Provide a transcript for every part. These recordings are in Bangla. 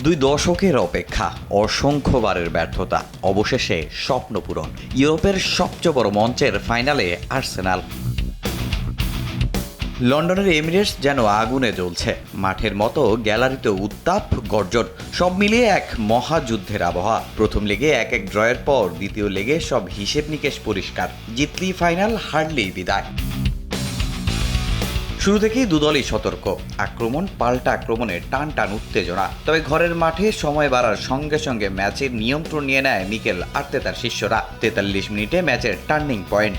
দুই দশকের অপেক্ষা, অসংখ্যবারের ব্যর্থতা, অবশেষে স্বপ্ন পূরণ। ইউরোপের সবচেয়ে বড় মঞ্চের ফাইনালে আর্সেনাল। লন্ডনের এমিরেটস যেন আগুনে জ্বলছে, মাঠের মতো গ্যালারিতে উত্তাপ গর্জন, সব মিলিয়ে এক মহাযুদ্ধের আবহাওয়া। প্রথম লেগে এক ড্রয়ের পর দ্বিতীয় লেগে সব হিসেব নিকেশ পরিষ্কার, জিতলি ফাইনাল, হারলেই বিদায়। শুরু থেকেই দুদলই সতর্ক, আক্রমণ পাল্টা আক্রমণে টান টান উত্তেজনা। তবে ঘরের মাঠে সময় বাড়ার সঙ্গে সঙ্গে ম্যাচের নিয়ন্ত্রণ নিয়ে নেয় মিকেল আর্তেতার শিষ্যরা। 43 মিনিটে ম্যাচের টার্নিং পয়েন্ট।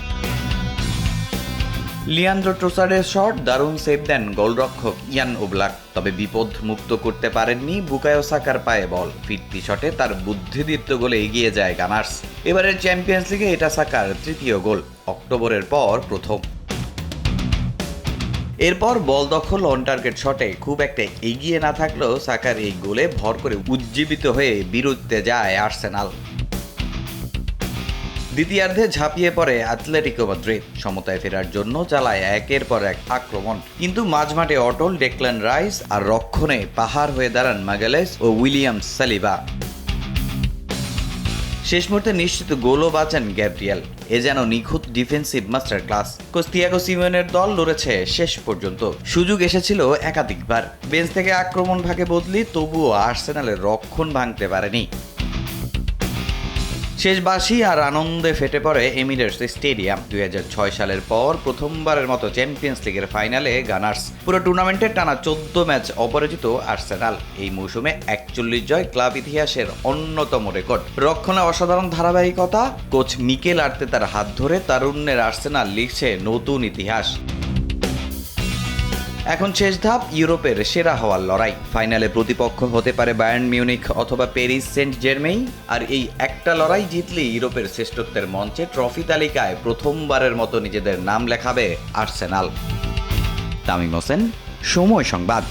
লিয়ান্দ্রো ট্রোসার্ডের শট, দারুণ সেভ দেন গোলরক্ষক ইয়ান ওব্লাক। তবে বিপদ মুক্ত করতে পারেননি বুকায়ো সাকার পায়ে বল। ফিরতি শটে তার বুদ্ধিদীপ্ত গোলে এগিয়ে যায় গানার্স। এবারের চ্যাম্পিয়ন্স লিগে এটা সাকার তৃতীয় গোল, অক্টোবরের পর প্রথম। এরপর বল দখল, অন টার্গেট শটে খুব একটা এগিয়ে না থাকলেও সাকার এই গোলে ভর করে উজ্জীবিত হয়ে বিরুদ্ধে যায় আর্সেনাল। দ্বিতীয়ার্ধে ঝাঁপিয়ে পড়ে অ্যাথলেটিকো মাদ্রিদ, সমতায় ফেরার জন্য চালায় একের পর এক আক্রমণ। কিন্তু মাঝমাঠে অটল ডেকল্যান রাইস, আর রক্ষণে পাহাড় হয়ে দাঁড়ান মাগালেস ও উইলিয়াম সালিবা। শেষ মুহূর্তে নিশ্চিত গোলও বাঁচান গ্যাব্রিয়েল। এ যেন নিখুঁত ডিফেন্সিভ মাস্টার ক্লাস। তিয়াগো সিমিওনের দল লড়েছে শেষ পর্যন্ত, সুযোগ এসেছিল একাধিকবার। বেঞ্চ থেকে আক্রমণ ভাগে বদলি, তবুও আর্সেনালের রক্ষণ ভাঙতে পারেনি। শেষ বাঁশি আর আনন্দে ফেটে পড়ে এমিরেটস স্টেডিয়াম। 2006 সালের পর প্রথমবারের মতো চ্যাম্পিয়ন্স লিগের ফাইনালে গানার্স। পুরো টুর্নামেন্টে টানা 14 ম্যাচ অপরাজিত আর্সেনাল। এই মৌসুমে 41 জয়, ক্লাব ইতিহাসের অন্যতম রেকর্ড। রক্ষণে অসাধারণ ধারাবাহিকতা, কোচ মিকেল আর্তেতার হাত ধরে তারুণ্যের আর্সেনাল লিখছে নতুন ইতিহাস। এখন শেষ ধাপ, ইউরোপের সেরা হওয়ার লড়াই। ফাইনালে প্রতিপক্ষ হতে পারে বায়ার্ন মিউনিখ অথবা প্যারিস সেন্ট জার্মেই। আর এই একটা লড়াই জিতলে ইউরোপের শ্রেষ্ঠত্বের মঞ্চে ট্রফি তালিকায় প্রথমবারের মতো নিজেদের নাম লেখাবে আর্সেনাল। তামিম হোসেন, সময় সংবাদ।